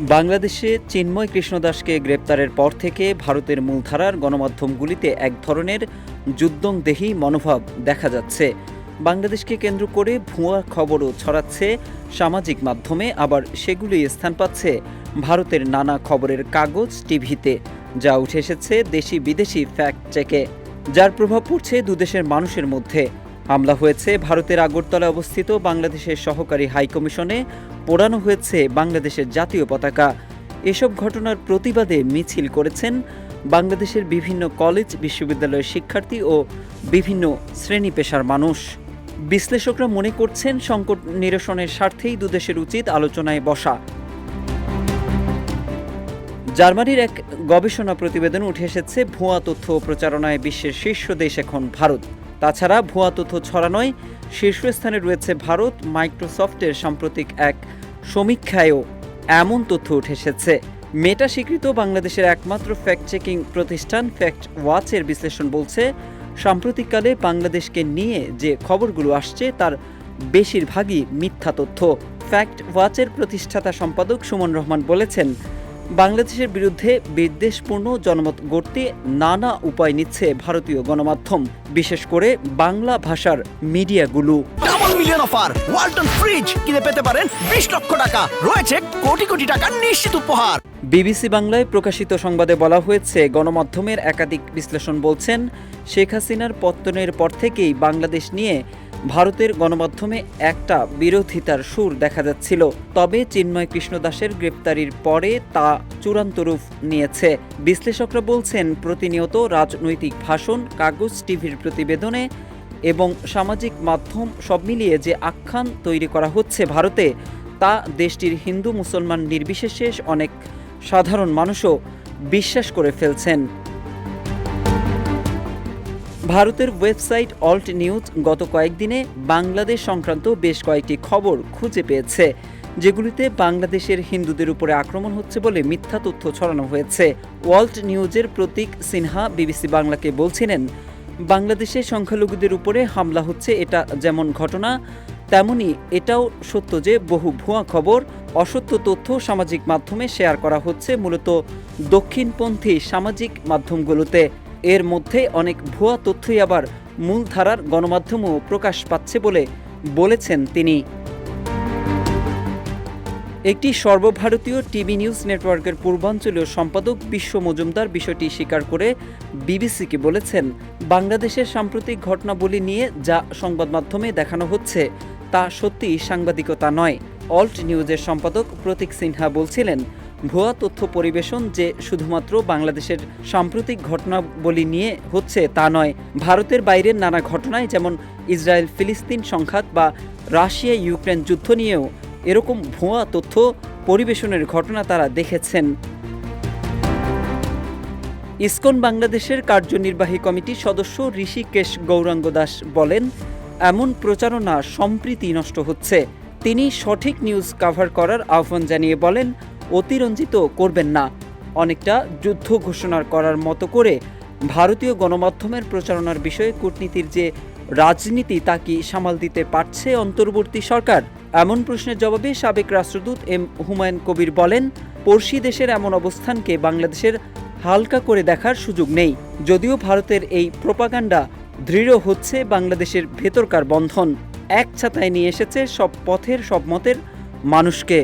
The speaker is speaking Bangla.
বাংলাদেশে চিন্ময় কৃষ্ণদাসকে গ্রেপ্তারের পর থেকে ভারতের মূলধারার গণমাধ্যমগুলিতে এক ধরনের যুদ্ধংদেহী মনোভাব দেখা যাচ্ছে। বাংলাদেশকে কেন্দ্র করে ভুয়া খবরও ছড়াচ্ছে সামাজিক মাধ্যমে, আবার সেগুলি স্থান পাচ্ছে ভারতের নানা খবরের কাগজ, টিভিতে, যা উঠে এসেছে দেশি বিদেশি ফ্যাক্ট চেকে, যার প্রভাব পড়ছে দুদেশের মানুষের মধ্যে। হামলা হয়েছে ভারতের আগরতলায় অবস্থিত বাংলাদেশের সহকারী হাইকমিশনে, পোড়ানো হয়েছে বাংলাদেশের জাতীয় পতাকা। এসব ঘটনার প্রতিবাদে মিছিল করেছেন বাংলাদেশের বিভিন্ন কলেজ, বিশ্ববিদ্যালয়ের শিক্ষার্থী ও বিভিন্ন শ্রেণী পেশার মানুষ। বিশ্লেষকরা মনে করছেন, সংকট নিরসনের স্বার্থেই দুদেশের উচিত আলোচনায় বসা। জার্মানির এক গবেষণা প্রতিবেদন উঠে এসেছে, ভুয়া তথ্য প্রচারণায় বিশ্বের শীর্ষ দেশ এখন ভারত। তাছাড়া ভুয়া তথ্য ছড়ানোয় শীর্ষস্থানে রয়েছে ভারত। মাইক্রোসফটের সাম্প্রতিক এক সমীক্ষায়ও এমন তথ্য উঠে এসেছে। মেটা স্বীকৃত বাংলাদেশের একমাত্র ফ্যাক্ট চেকিং প্রতিষ্ঠান ফ্যাক্ট ওয়াচের বিশ্লেষণ বলছে, সাম্প্রতিককালে বাংলাদেশকে নিয়ে যে খবরগুলো আসছে তার বেশিরভাগই মিথ্যা তথ্য। ফ্যাক্ট ওয়াচের প্রতিষ্ঠাতা সম্পাদক সুমন রহমান বলেছেন, বাংলাদেশের বিরুদ্ধে বিদ্বেষপূর্ণ জনমত গড়তে নানা উপায় নিচ্ছে ভারতীয় গণমাধ্যম, বিশেষ করে বাংলা ভাষার মিডিয়াগুলো। Double million offer, Walton fridge কিনে পেতে পারেন 20 লক্ষ টাকা, রয়েছে কোটি কোটি টাকার নিশ্চিত উপহার। বিবিসি বাংলায় প্রকাশিত সংবাদে বলা হয়েছে, গণমাধ্যমের একাধিক বিশ্লেষণ বলছেন, শেখ হাসিনার পতনের পর থেকেই বাংলাদেশ নিয়ে ভারতের গণমাধ্যমে একটা বিরোধিতার সুর দেখা যাচ্ছিল। তবে চিন্ময় কৃষ্ণদাসের গ্রেপ্তারির পরে তা চূড়ান্ত রূপ নিয়েছে। বিশ্লেষকরা বলছেন, প্রতিনিয়ত রাজনৈতিক ভাষণ, কাগজ, টিভির প্রতিবেদনে এবং সামাজিক মাধ্যম সব মিলিয়ে যে আখ্যান তৈরি করা হচ্ছে ভারতে, তা দেশটির হিন্দু মুসলমান নির্বিশেষে অনেক সাধারণ মানুষও বিশ্বাস করে ফেলছেন। ভারতের ওয়েবসাইট অল্ট নিউজ গত কয়েকদিনে বাংলাদেশ সংক্রান্ত বেশ কয়েকটি খবর খুঁজে পেয়েছে, যেগুলিতে বাংলাদেশের হিন্দুদের উপরে আক্রমণ হচ্ছে বলে মিথ্যা তথ্য ছড়ানো হয়েছে। ওয়াল্ট নিউজের প্রতীক সিনহা বিবিসি বাংলাকে বলছিলেন, বাংলাদেশে সংখ্যালঘুদের উপরে হামলা হচ্ছে, এটা যেমন ঘটনা তেমনি এটাও সত্য যে বহু ভুয়া খবর, অসত্য তথ্য সামাজিক মাধ্যমে শেয়ার করা হচ্ছে, মূলত দক্ষিণপন্থী সামাজিক মাধ্যমগুলোতে। এর মধ্যে অনেক ভুয়া তথ্যই আবার মূলধারার গণমাধ্যমেও প্রকাশ পাচ্ছে বলে বলেছেন তিনি। একটি সর্বভারতীয় টিভি নিউজ নেটওয়ার্কের পূর্বাঞ্চলীয় সম্পাদক বিশ্ব মজুমদার বিষয়টি স্বীকার করে বিবিসিকে বলেছেন, বাংলাদেশের সাম্প্রতিক ঘটনাবলী নিয়ে যা সংবাদ মাধ্যমে দেখানো হচ্ছে তা সত্যিই সাংবাদিকতা নয়। অল্ট নিউজের সম্পাদক প্রতীক সিনহা বলছিলেন, ভুয়া তথ্য পরিবেশন যে শুধুমাত্র বাংলাদেশের সাম্প্রতিক ঘটনাবলী নিয়ে হচ্ছে তা নয়, ভারতের বাইরের নানা ঘটনায়, যেমন ইসরায়েল ফিলিস্তিন সংঘাত বা রাশিয়া ইউক্রেন যুদ্ধ নিয়েও এরকম ভুয়া তথ্য পরিবেশনের ঘটনা তারা দেখেছেন। ইসকন বাংলাদেশের কার্যনির্বাহী কমিটির সদস্য ঋষিকেশ গৌরাঙ্গ দাস বলেন, এমন প্রচারণা সম্প্রীতি নষ্ট হচ্ছে। তিনি সঠিক নিউজ কাভার করার আহ্বান জানিয়ে বলেন, অতিরঞ্জিত করবেন না। অনেকটা যুদ্ধ ঘোষণা করার মতো করে ভারতীয় গণমাধ্যমের প্রচারণার বিষয়ে কূটনীতির যে রাজনীতি, তা কি সামাল দিতে পারছে অন্তর্বর্তী সরকার? এমন প্রশ্নের জবাবে সাবেক রাষ্ট্রদূত এম হুমায়ুন কবির বলেন, পড়শি দেশের এমন অবস্থানকে বাংলাদেশের হালকা করে দেখার সুযোগ নেই। যদিও ভারতের এই প্রোপাগান্ডা দৃঢ় হচ্ছে বাংলাদেশের ভেতরকার বন্ধন এক ছাতায় নিয়ে এসেছে সব পথের, সব মতের মানুষকে।